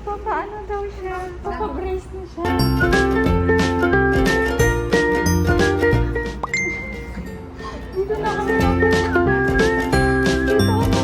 Papaano daw siya? Papabrace na siya. Dito na kami napunta. Dito ako.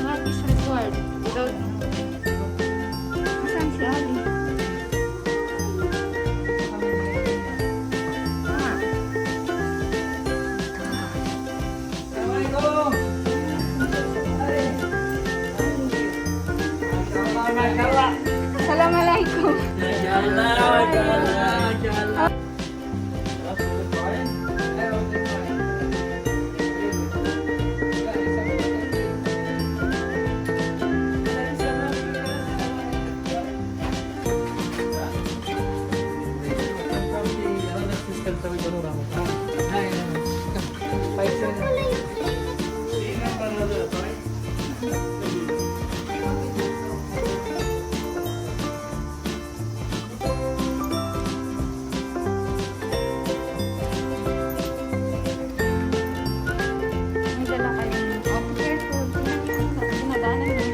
What is required? Asan si Ali? Assalamualaikum. May dala kayong officer food. Dinadaanan mo.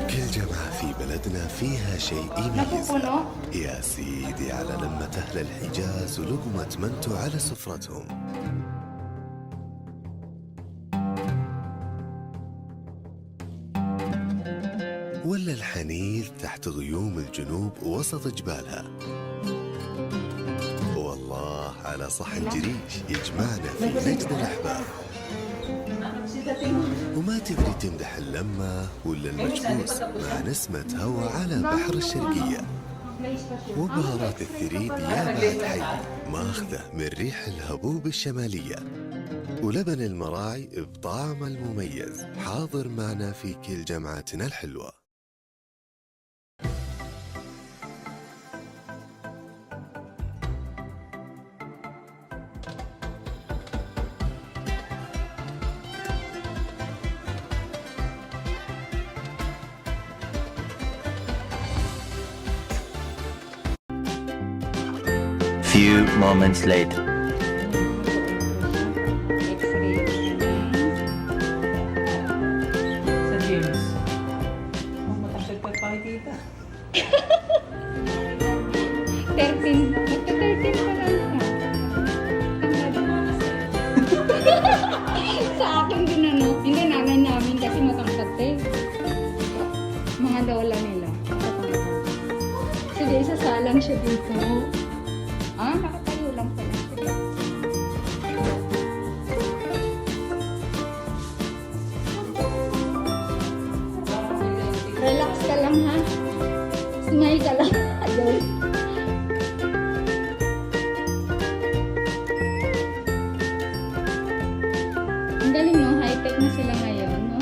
كل جامعة في بلدنا فيها شيء يميزها. Napupuno? يا سيدي على لمة أهل الحجاز ولقمة منتو على سفرتهم. ولا الحنيل تحت غيوم الجنوب وسط جبالها. والله على صحن جريش يجمعنا في نجد الأحباب. وما تدري تمدح اللمة ولا المجبوس مع نسمة هوا على بحر الشرقية. وبهارات الثريد يا بعد حي ماخذه من ريح الهبوب الشمالية. ولبن المراعي بطعمه المميز حاضر معنا في كل جمعاتنا الحلوة. Few moments later. Sa James. Matagal pa pakikita. 13. Magka-13 pa lang siya. Sa akin din ano. Hindi nanay namin kasi matangkad eh. Mga lola nila. Sige, isasalang siya dito. Nakatayo lang pala siya. Relax ka lang ha. Smile ka lang. Ayun. Ang galing no, high-tech na sila ngayon, no?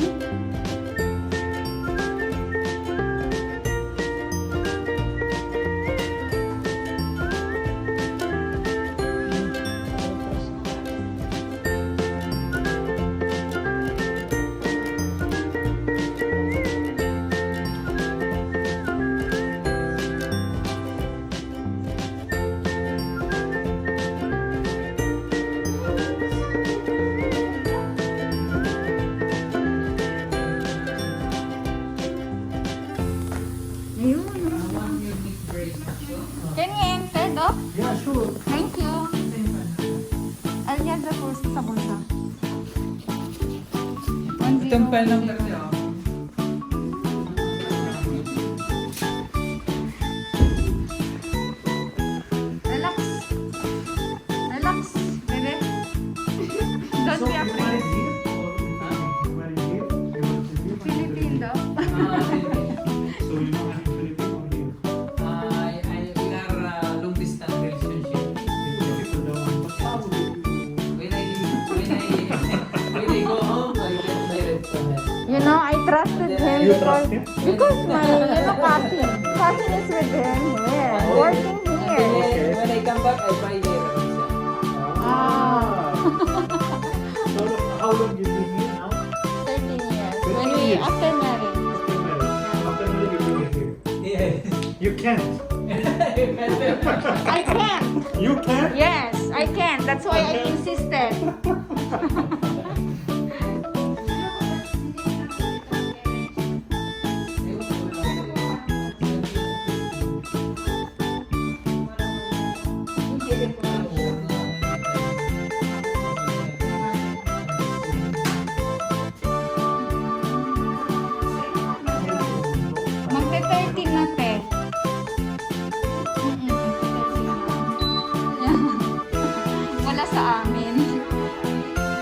ka. Itong file number niya. Relax. Relax, bebe. Don't be afraid. Philippine daw. We are long distance relationship. When I go home, I get married to her. You know, I trusted him You because, trust him? because my, cousin. Cousin is with him here, working here. When I come back, I buy her. Ah. So how long you been here now? 13 years. 13 When we, years. after marriage. After marriage, you bring it here. Yeah. You can't. I can. You can? Yes, I can. That's why I insisted. Magte-13 na, te. Wala sa amin.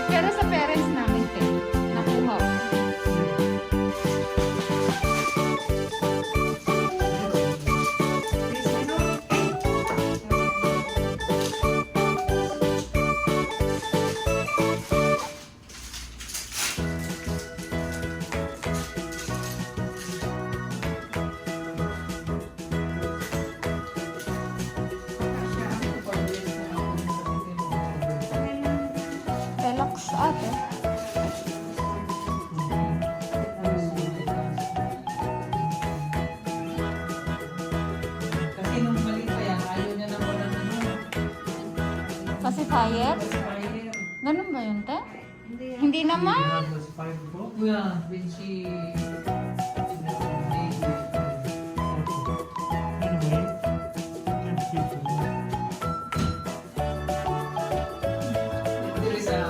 Pero sa parents namin, te. Nakuha. Relax, ate. Kasi nung maliit pa yan, ayaw niya na wala na nun. Pacifier? Ganun ba yun, te? Hindi naman. Yeah, when she... There is a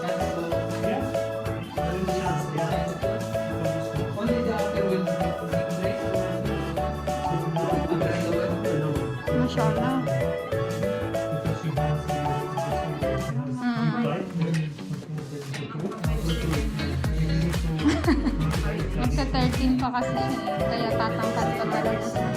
chance to... Only the after will break. After the word. Mashallah. Magsa-13 pa kasi siya, eh. Kaya tatangkad pa talaga siya.